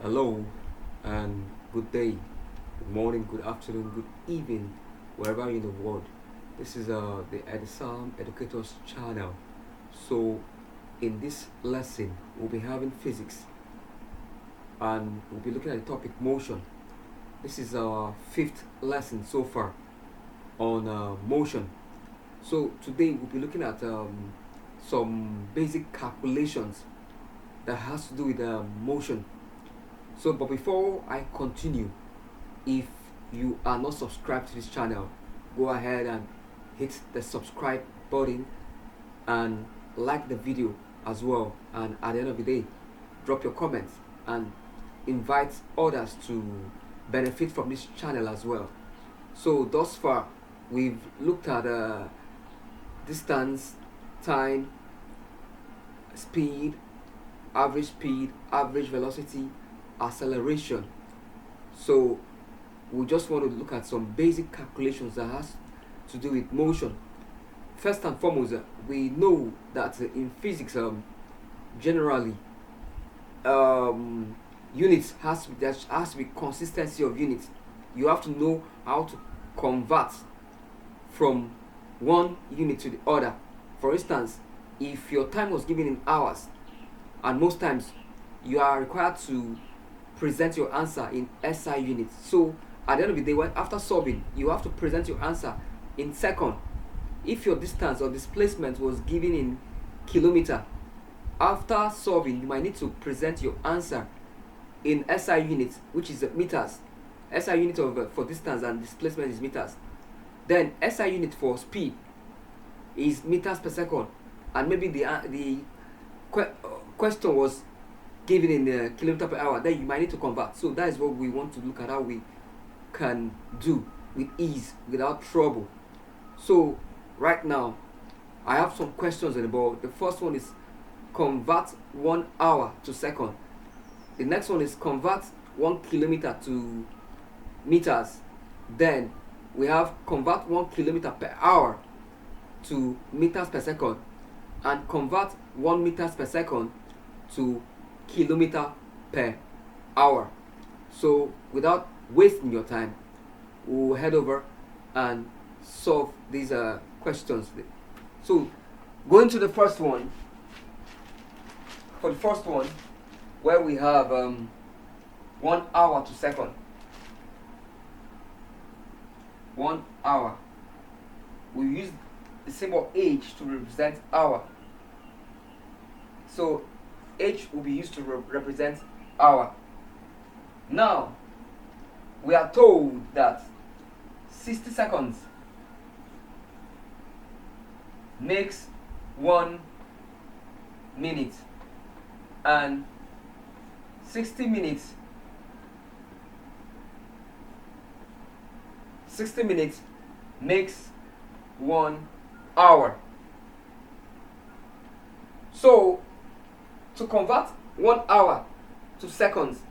Hello and good day, good morning, good afternoon, good evening, wherever you're in the world. This is the Edisam Educators channel. So, in this lesson, we'll be having physics and we'll be looking at the topic motion. This is our fifth lesson so far on motion. So, today we'll be looking at some basic calculations that has to do with motion. So, but before I continue, if you are not subscribed to this channel, go ahead and hit the subscribe button and like the video as well. And at the end of the day, drop your comments and invite others to benefit from this channel as well. So, thus far, we've looked at distance, time, speed, average velocity, acceleration. So we just want to look at some basic calculations that has to do with motion. First and foremost, we know that in physics, generally, units there has to be consistency of units. You have to know how to convert from one unit to the other. For instance, if your time was given in hours, and most times you are required to present your answer in SI units. So at the end of the day, after solving, you have to present your answer in second. If your distance or displacement was given in kilometer, after solving, you might need to present your answer in SI units, which is meters. SI unit of for distance and displacement is meters. Then SI unit for speed is meters per second, and maybe the question was given in kilometer per hour. Then you might need to convert. So that is what we want to look at, how we can do with ease without trouble. So right now I have some questions on the board. The first one is convert 1 hour to second. The next one is convert 1 kilometer to meters. Then we have convert 1 kilometer per hour to meters per second, and convert 1 meters per second to kilometer per hour. So without wasting your time, we'll head over and solve these questions. So going to the first one. For the first one, where we have 1 hour to second. 1 hour. We use the symbol H to represent hour. So H will be used to represent hour. Now, we are told that 60 seconds makes 1 minute, and 60 minutes makes 1 hour. So to convert 1 hour to seconds,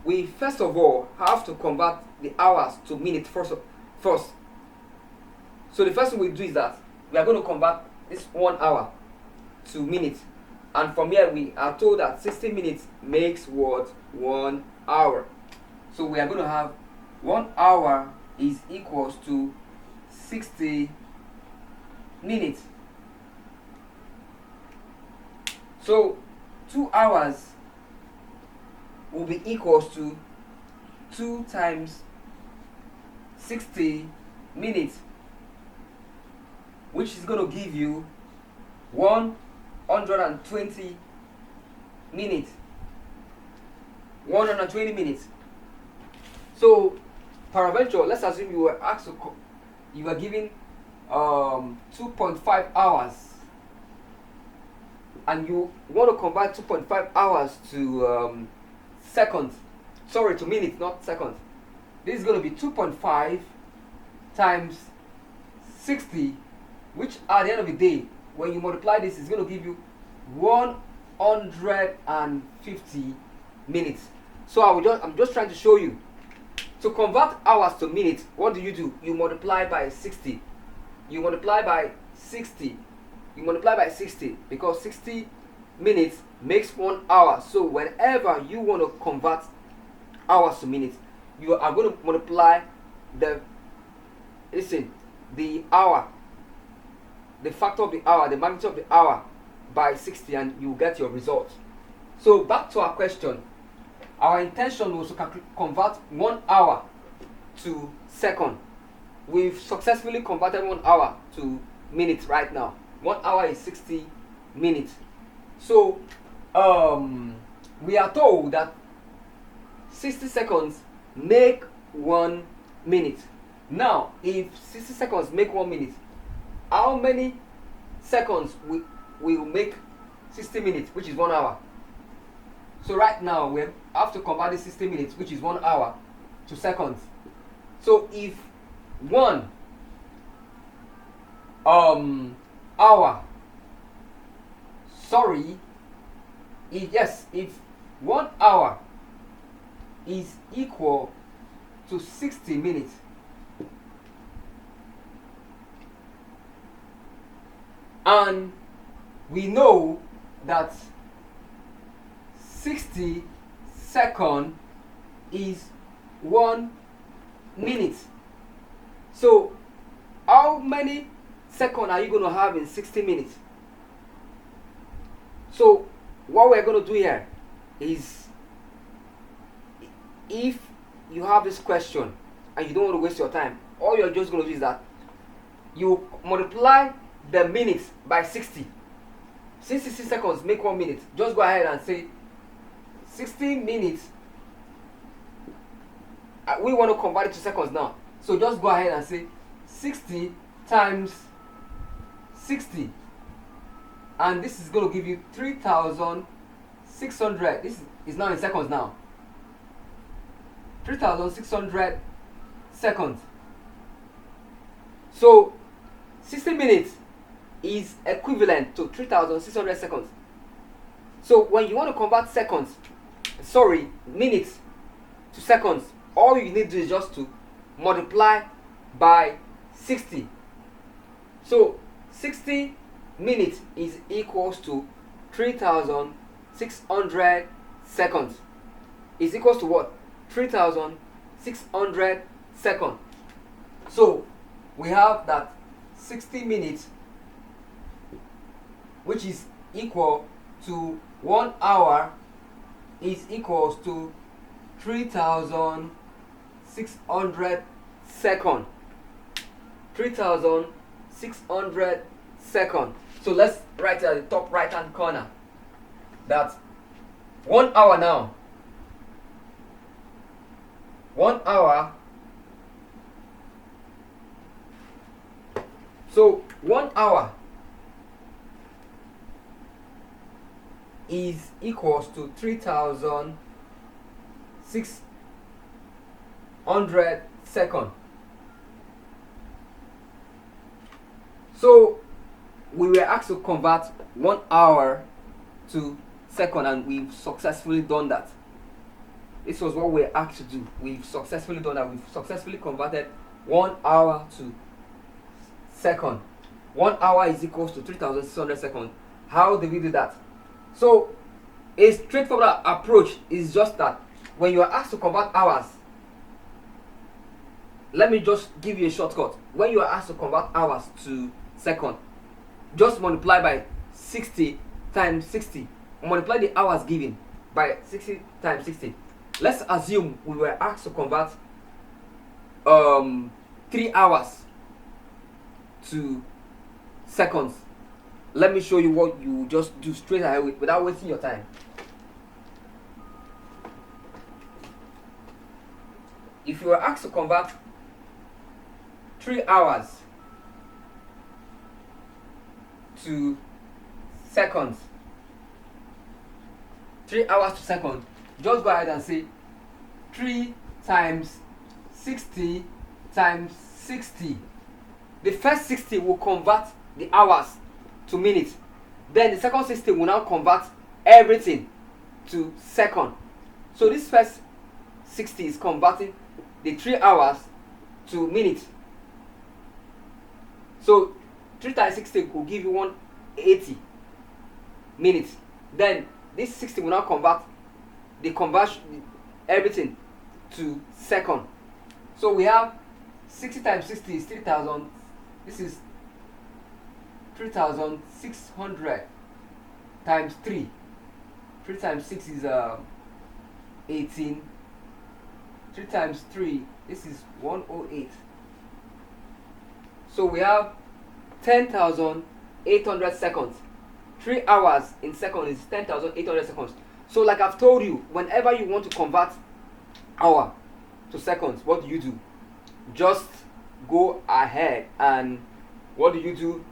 we first of all have to convert the hours to minutes first. So the first thing we do is that we are going to convert this 1 hour to minutes, and from here we are told that 60 minutes makes what? 1 hour. So we are going to have 1 hour is equals to 60 minutes. So 2 hours will be equals to 2 times 60 minutes, which is going to give you 120 minutes. 120 minutes. So paraventure, let's assume you were asked to you were given 2.5 hours, and you want to convert 2.5 hours to seconds. Sorry, to minutes, not seconds. This is going to be 2.5 times 60, which at the end of the day, when you multiply this, is going to give you 150 minutes. So I'm just trying to show you. To convert hours to minutes, what do? You multiply by 60. You multiply by 60. You multiply by 60, because 60 minutes makes 1 hour. So whenever you want to convert hours to minutes, you are going to multiply the the hour, the factor of the hour, the magnitude of the hour by 60, and you get your result. So back to our question. Our intention was to convert 1 hour to second. We've successfully converted 1 hour to minutes right now. 1 hour is 60 minutes. So we are told that 60 seconds make 1 minute. Now, if 60 seconds make 1 minute, how many seconds will make 60 minutes, which is 1 hour? So right now we have to convert the 60 minutes, which is 1 hour, to seconds. So if 1 hour, sorry, if 1 hour is equal to 60 minutes, and we know that 60 seconds is 1 minute. So how many seconds are you going to have in 60 minutes? So what we're going to do here is, if you have this question and you don't want to waste your time, all you're just going to do is that you multiply the minutes by 60. Since 60 seconds make 1 minute, just go ahead and say 60 minutes. We want to convert it to seconds now, so just go ahead and say 60 times 60, and this is going to give you 3,600. This is now in seconds now. 3,600 seconds. So 60 minutes is equivalent to 3,600 seconds. So when you want to convert minutes to seconds, all you need to do is just to multiply by 60. So 60 minutes is equals to 3,600 seconds. Is equals to what? 3,600 seconds. So we have that 60 minutes, which is equal to 1 hour, is equals to 3,600 seconds. 3,600 seconds. So let's write at the top right hand corner that 1 hour now. 1 hour. So 1 hour is equals to 3,600 seconds. So we were asked to convert 1 hour to second, and we've successfully done that. This was what we were asked to do. We've successfully done that. We've successfully converted 1 hour to second. 1 hour is equals to 3,600 seconds. How did we do that? So a straightforward approach is just that when you are asked to convert hours, let me just give you a shortcut. When you are asked to convert hours to second, just multiply by 60 times 60. Multiply the hours given by 60 times 60. Let's assume we were asked to convert 3 hours to seconds. Let me show you what you just do straight ahead without wasting your time. If you were asked to convert 3 hours to seconds, 3 hours to seconds, just go ahead and say 3 times 60 times 60. The first 60 will convert the hours to minutes. Then the second 60 will now convert everything to second. So this first 60 is converting the 3 hours to minutes. So 3 times 60 will give you 180 minutes. Then this 60 will now convert the conversion everything to second. So we have 60 times 60 is 3000. This is 3600 times 3. 3 times 6 is 18. 3 times 3, this is 108. So we have 10,800 seconds. 3 hours in second is 10,800 seconds. So like I've told you, whenever you want to convert hour to seconds, what do? Just go ahead and what do?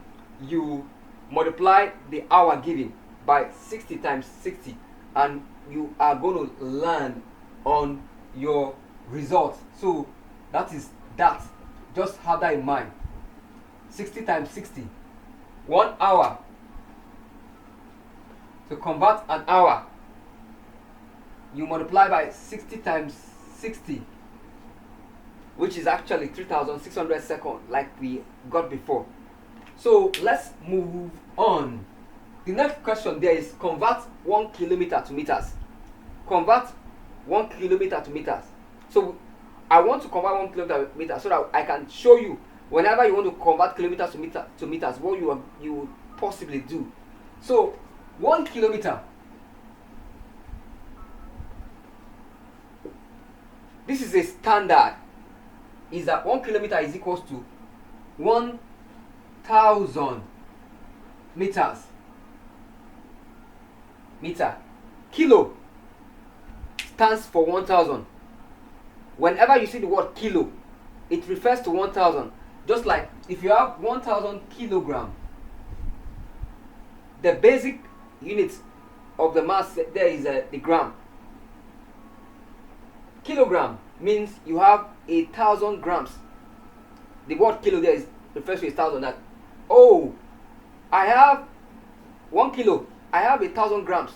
You multiply the hour given by 60 times 60 and you are going to land on your result. So that is that. Just have that in mind. 60 times 60. 1 hour. To convert an hour, you multiply by 60 times 60, which is actually 3600 seconds like we got before. So let's move on. The next question there is convert 1 kilometer to meters. Convert 1 kilometer to meters. So I want to convert 1 kilometer to meters so that I can show you whenever you want to convert kilometers to meters what you would possibly do. So 1 kilometer, this is a standard, is that 1 kilometer is equals to 1000 meters. Meter. Kilo stands for 1000. Whenever you see the word kilo, it refers to 1000. Just like if you have 1000 kilogram, the basic unit of the mass there is the gram. Kilogram means you have 1000 grams. The word kilo there refers to 1000. That, oh, I have 1 kilo, I have 1000 grams.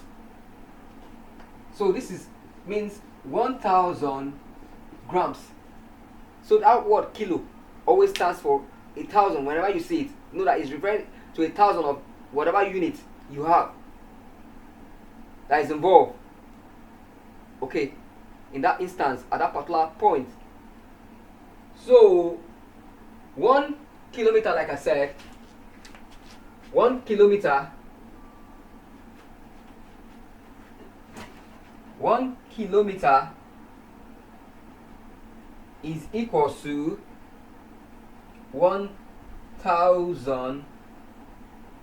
So this means 1000 grams. So that word kilo always stands for 1000. Whenever you see it, know that it's referring to 1000 of whatever unit you have that is involved. Okay, in that instance, at that particular point. So 1 kilometer, like I said, 1 kilometer, 1 kilometer is equal to 1000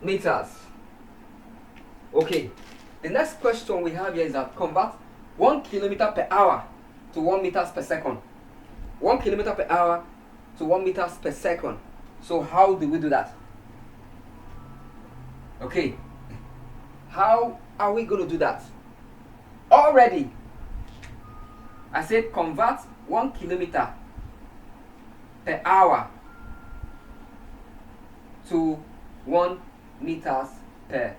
meters. Okay, the next question we have here is that convert 1 kilometer per hour to 1 meters per second. 1 kilometer per hour to 1 meters per second. So how do we do that? Okay, how are we going to do that? Already, I said convert 1 kilometer per hour to 1 meters per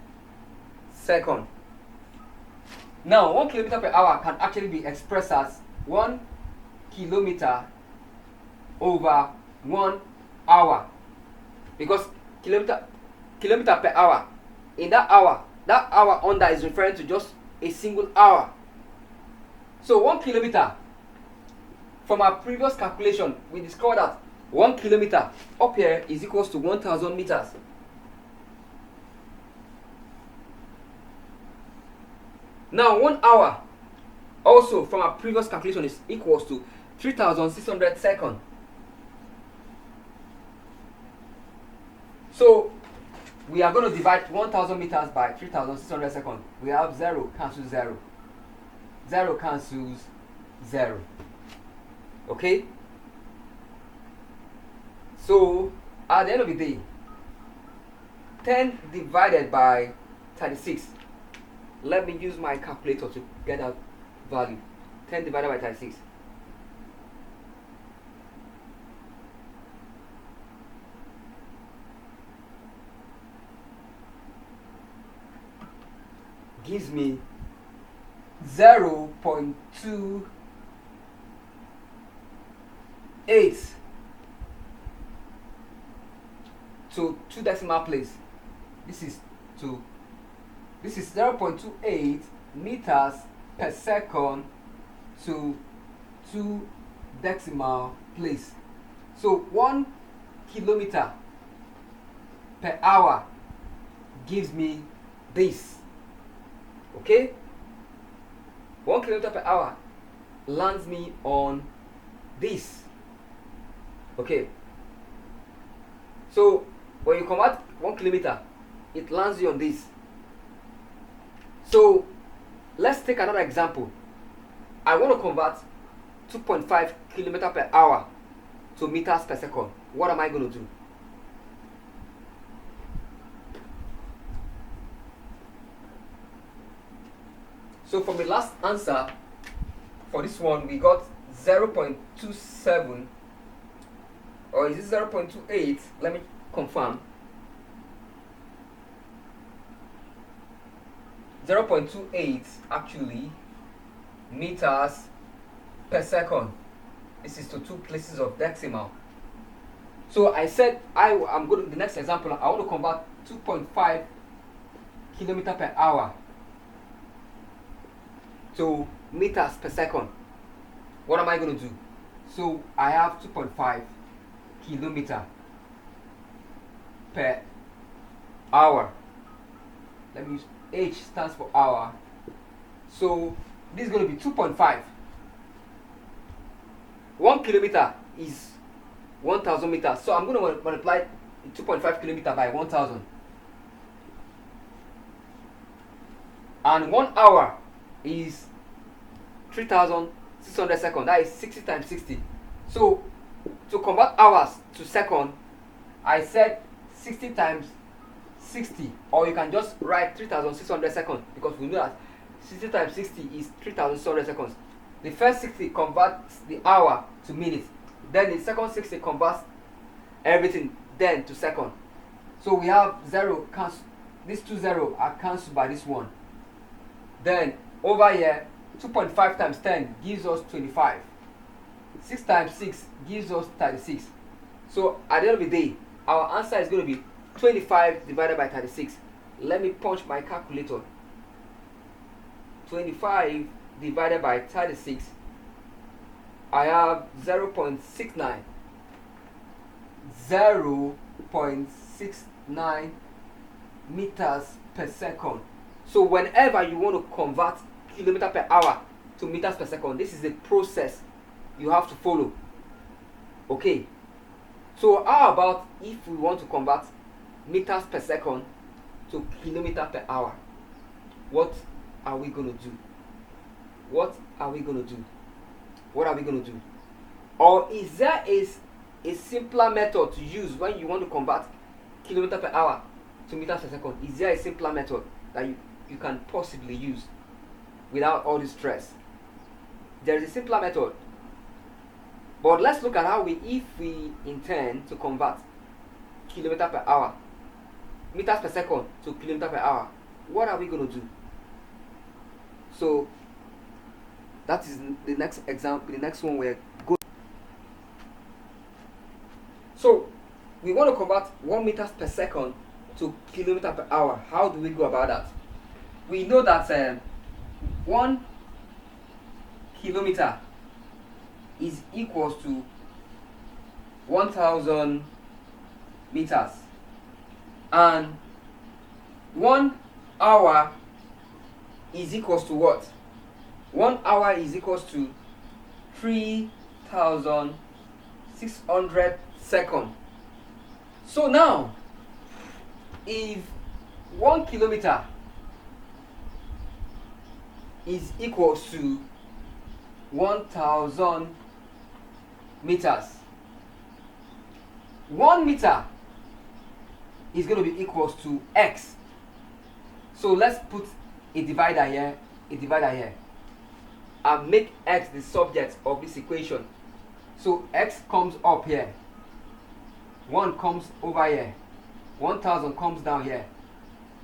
second. Now, 1 kilometer per hour can actually be expressed as 1 kilometer over 1 hour, because kilometer per hour, in that hour under is referring to just a single hour. So 1 kilometer, from our previous calculation, we discovered that 1 kilometer up here is equals to 1000 meters. Now 1 hour, also from our previous calculation, is equals to 3600 seconds. So we are going to divide 1000 meters by 3600 seconds. We have 0 cancels 0. 0 cancels 0. Okay? So at the end of the day, 10 divided by 36. Let me use my calculator to get that value. 10 divided by 36. Gives me 0.28 to 2 decimal place. This is 0.28 meters per second to two decimal place. So 1 kilometer per hour gives me this. Okay, 1 kilometer per hour lands me on this. Okay, so when you convert 1 kilometer, it lands you on this. So let's take another example. I want to convert 2.5 kilometer per hour to meters per second. What am I going to do? So from the last answer for this one, we got 0.27, or is it 0.28? Let me confirm. 0.28 actually meters per second. This is to 2 places of decimal. So I said I'm going to the next example. I want to convert 2.5 kilometer per hour to meters per second. What am I going to do? So I have 2.5 kilometer per hour. Let me use H stands for hour. So this is going to be 2.5. 1 kilometer is 1,000 meters. So I'm going to multiply 2.5 kilometer by 1,000. And 1 hour is 3,600 seconds. That is 60 times 60. So to convert hours to second, I said 60 times 60, or you can just write 3,600 seconds, because we know that 60 times 60 is 3,600 seconds. The first 60 converts the hour to minutes. Then the second 60 converts everything then to second. So we have 0 cancel. These 2 zeros are cancelled by this one. Then over here, 2.5 times 10 gives us 25. 6 times 6 gives us 36. So at the end of the day, our answer is going to be 25 divided by 36. Let me punch my calculator. 25 divided by 36. I have 0.69. 0.69 meters per second. So whenever you want to convert kilometer per hour to meters per second, this is the process you have to follow. Okay, so how about if we want to convert meters per second to kilometer per hour? What are we going to do? What are we going to do? What are we going to do? Or is there a simpler method to use when you want to convert kilometer per hour to meters per second? Is there a simpler method that you can possibly use without all this stress? There is a simpler method. But let's look at how if we intend to convert kilometer per hour, meters per second to kilometer per hour, what are we going to do? So that is the next example, the next one we're going. So we want to convert 1 meters per second to kilometer per hour. How do we go about that? We know that 1 kilometer is equals to 1,000 meters, and 1 hour is equals to what? 1 hour is equals to 3,600 seconds. So now, if 1 kilometer is equals to 1,000 meters, 1 meter is going to be equals to x. So let's put a divider here, and make x the subject of this equation. So x comes up here, 1 comes over here, 1,000 comes down here.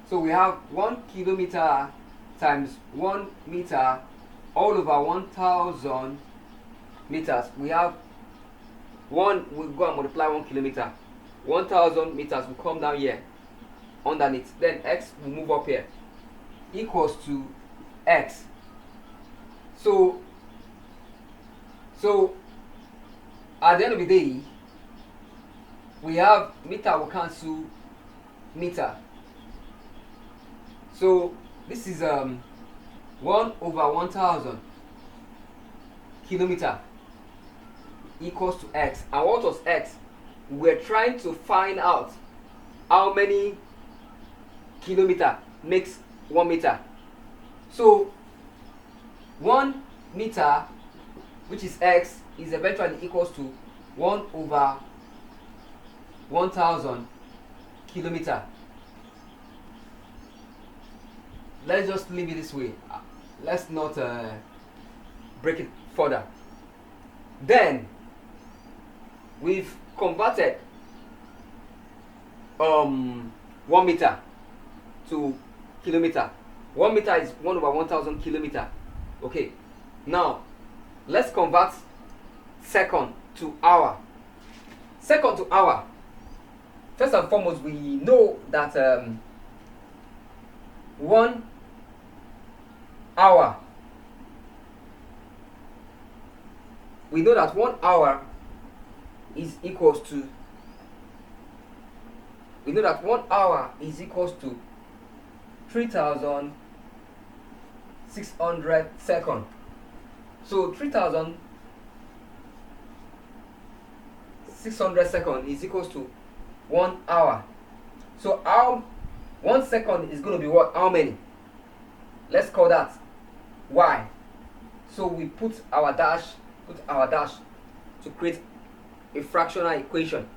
So we have 1 kilometer times 1 meter all over 1,000 meters. We have 1, we'll go and multiply 1 kilometer. 1,000 meters will come down here underneath. Then x will move up here, equals to x. So So at the end of the day, we have meter will cancel meter. So this is 1/1000 kilometer equals to x. And what was x? We're trying to find out how many kilometer makes 1 meter. So 1 meter, which is x, is eventually equals to 1/1000 kilometer. Let's just leave it this way. Let's not break it further. Then we've converted 1 meter to kilometer. 1 meter is 1/1000 kilometer. Okay, now let's convert second to hour. Second to hour. First and foremost, we know that 1 hour. We know that 1 hour is equals to. We know that 1 hour is equals to 3600 seconds. So 3600 seconds is equals to 1 hour. So how 1 second is going to be what? How many? Let's call that y. So we put our dash to create a fractional equation.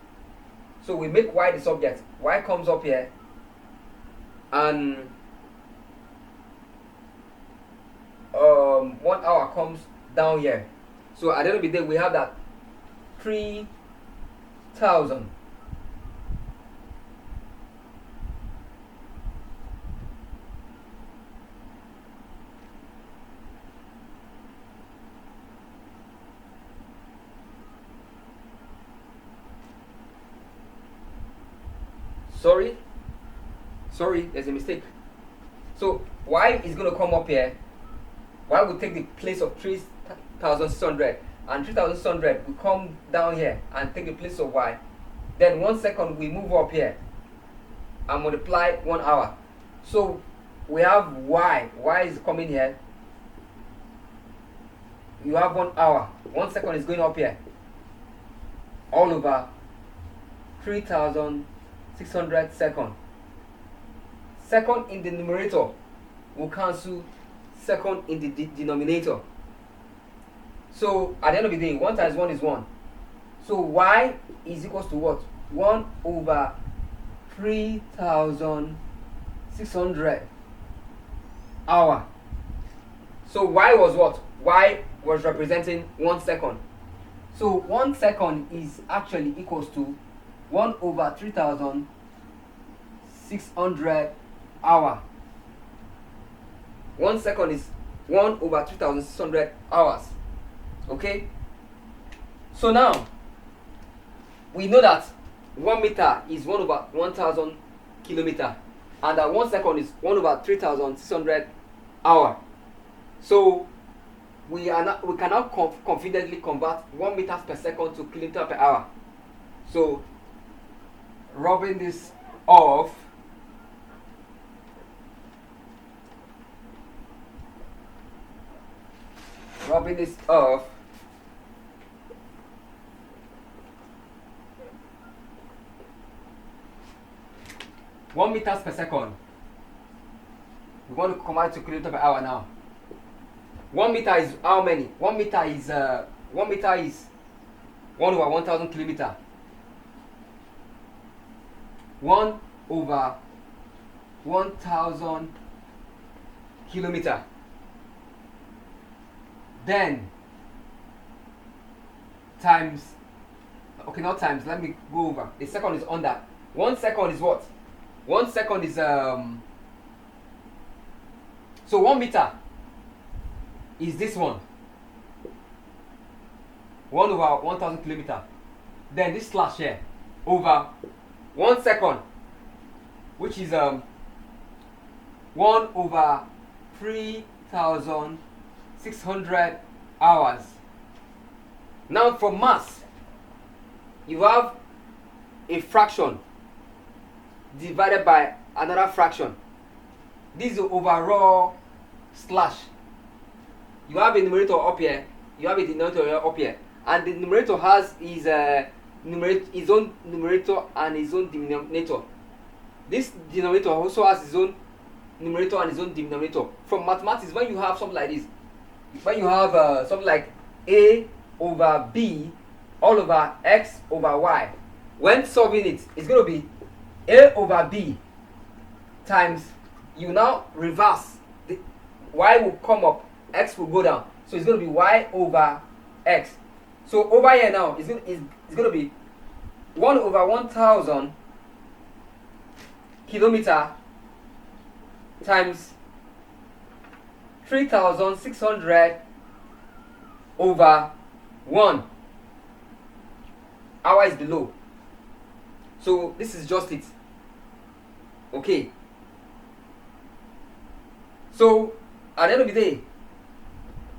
So we make y the subject. Y comes up here, and 1 hour comes down here. So at the end of the day, we have that 3000. Sorry, there's a mistake. So y is going to come up here. Y will take the place of 3600, and 3600 will come down here and take the place of y. Then 1 second we move up here and multiply 1 hour. So we have y. Y is coming here. You have 1 hour. 1 second is going up here. All over 3600 seconds. Second in the numerator will cancel second in the denominator. So at the end of the day, 1 times 1 is 1. So y is equals to what? 1/3600 hour. So y was what? Y was representing 1 second. So 1 second is actually equals to 1/3600 hour. 1 second is 1/3600 hours. Okay? So now we know that 1 meter is 1/1000 kilometer, and that 1 second is 1/3600 hour. So we can now confidently convert 1 meters per second to kilometer per hour. So rubbing this off, rubbing this off, one meters per second. We want to convert to kilometer per hour now. 1 meter is how many? 1 meter is 1/1000 kilometer. 1/1000 kilometer. Then times, okay, not times, let me go over. The second is under. 1 second is what? 1 second is so 1 meter is this one. 1/1000 kilometer. Then this slash here over 1 second, which is 1/3600 hours. Now for mass, you have a fraction divided by another fraction. This is the overall slash. You have a numerator up here, you have a denominator up here, and the numerator has his own numerator and his own denominator. This denominator also has his own numerator and his own denominator. From mathematics, when you have something like this, when you have something like a over b all over x over y, when solving it, it's going to be a over b times, you now reverse, the y will come up, x will go down, so it's going to be y over x. So over here now it's going to be 1 over 1000 kilometer times 3600 over 1. Hour is below, so this is just it. Okay, so at the end of the day,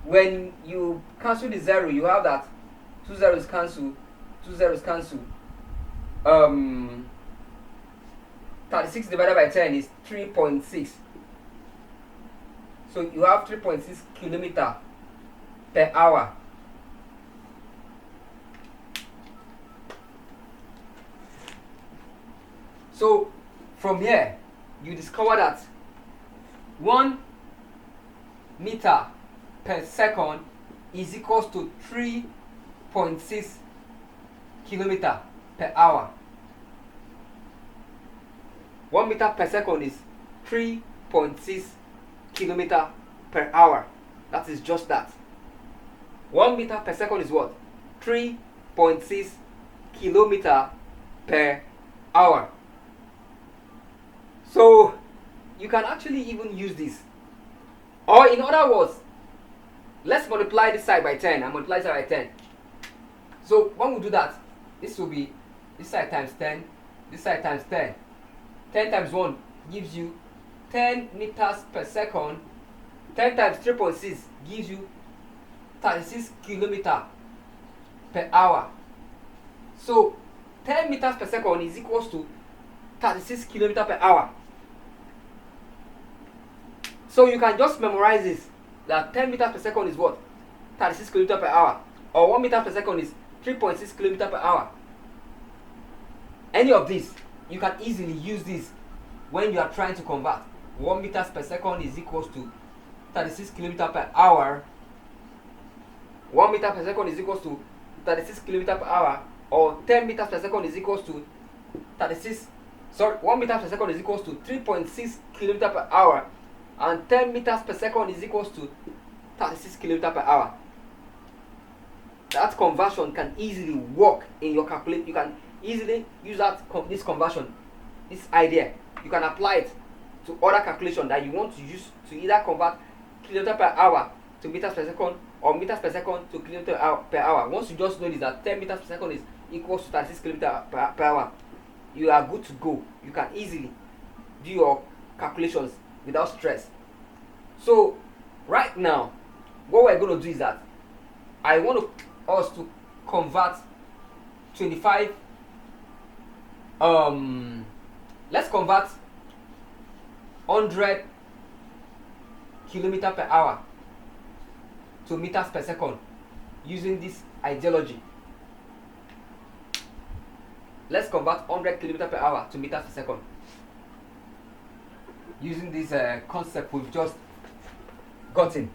when you cancel the 0, you have that 2 zeros cancel, 2 zeros cancel. 36 divided by 10 is 3.6. So you have 3.6 kilometer per hour. So from here, you discover that 1 meter per second is equals to 3.6 kilometer per hour. 1 meter per second is 3.6 kilometer per hour. That is just that. 1 meter per second is what? 3.6 kilometer per hour. So you can actually even use this. Or in other words, let's multiply this side by 10 and multiply this side by 10. So when we do that, this will be this side times 10, this side times 10. 10 times 1 gives you 10 meters per second. 10 times 3.6 gives you 36 kilometers per hour. So 10 meters per second is equals to 36 kilometers per hour. So you can just memorize this, that 10 meters per second is what? 36 kilometers per hour. Or 1 meter per second is 3.6 kilometers per hour. Any of these, you can easily use this when you are trying to convert. 1 meters per second is equals to 36 kilometers per hour. 1 meter per second is equals to 36 kilometers per hour. Or 10 meters per second is equals to 1 meter per second is equals to 3.6 kilometers per hour. And 10 meters per second is equals to 36 kilometers per hour. That conversion can easily work in your calculator. You can easily use this conversion, this idea. You can apply it to other calculation that you want to use to either convert kilometers per hour to meters per second, or meters per second to kilometers per hour. Once you just notice that 10 meters per second is equals to 36 kilometers per hour, you are good to go. You can easily do your calculations without stress. So right now, what we're going to do is that I want us to convert 25. Let's convert 100 kilometers per hour to meters per second using this ideology. Let's convert 100 kilometers per hour to meters per second using this concept we've just gotten.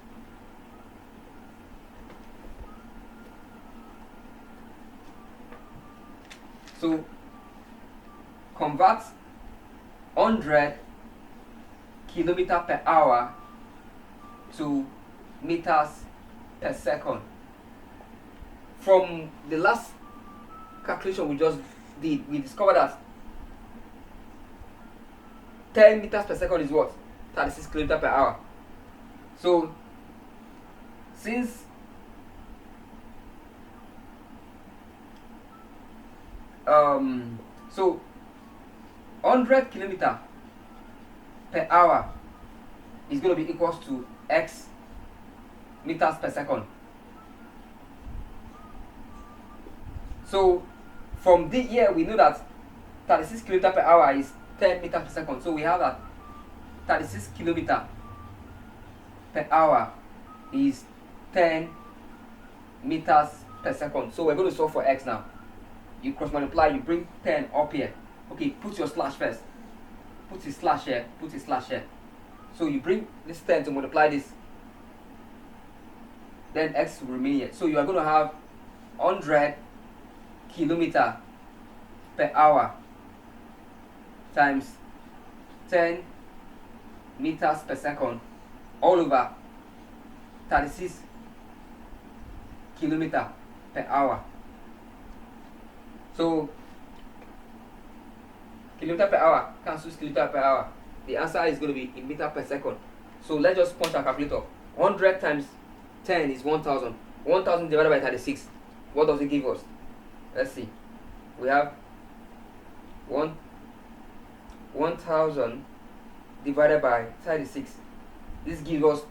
So convert 100 kilometers per hour to meters per second. From the last calculation we just did, we discovered that 10 meters per second is what? 36 kilometers per hour. So since so 100 kilometers per hour is going to be equals to x meters per second. So from the here we know that 36 kilometer per hour is 10 meters per second. So we have that 36 kilometer per hour is 10 meters per second. So we're going to solve for x now. You cross multiply, you bring 10 up here. Okay, put your slash first. Put a slash here, put a slash here. So you bring this 10 to multiply this. Then x will remain here. So you are going to have 100 kilometer per hour times 10 meters per second all over 36 kilometer per hour. So kilometer per hour cancels kilometer per hour. The answer is going to be in meter per second. So let's just punch our calculator. 100 times 10 is 1000. 1000 divided by 36. What does it give us? Let's see. We have 1000 divided by 36. This gives us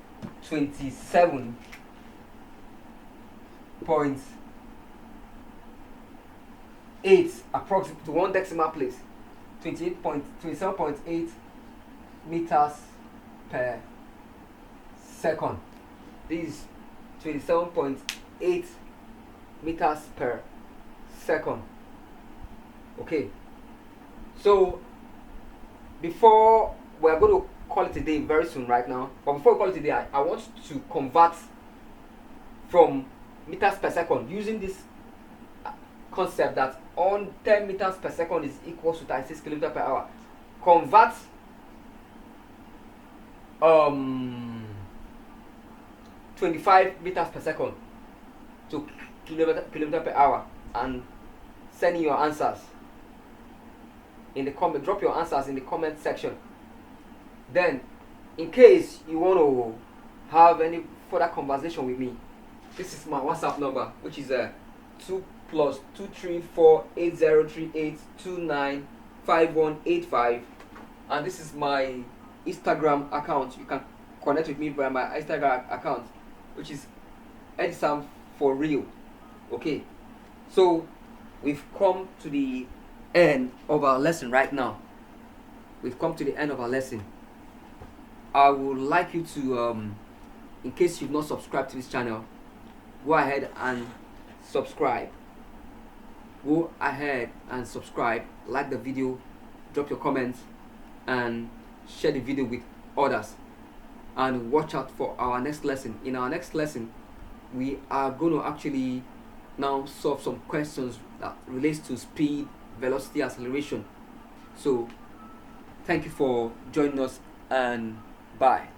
27.8 approximately to one decimal place. 27.8 meters per second. This is 27.8 meters per second. Okay, so before we're going to call it a day very soon right now, but before we call it a day, I want to convert from meters per second using this concept that on 10 meters per second is equal to 36 kilometers per hour. Convert 25 meters per second to kilometer per hour and send in your answers in the comment. Drop your answers in the comment section. Then in case you want to have any further conversation with me, this is my WhatsApp number, which is 2 + 234 8038 295185, and this is my Instagram account. You can connect with me via my Instagram account, which is Edsam for real. Okay, so we've come to the end of our lesson right now. We've come to the end of our lesson. I would like you to, in case you've not subscribed to this channel, go ahead and subscribe. Go ahead and subscribe, like the video, drop your comments, and share the video with others. And watch out for our next lesson. In our next lesson, we are going to actually now solve some questions that relates to speed, velocity, acceleration. So thank you for joining us, and bye.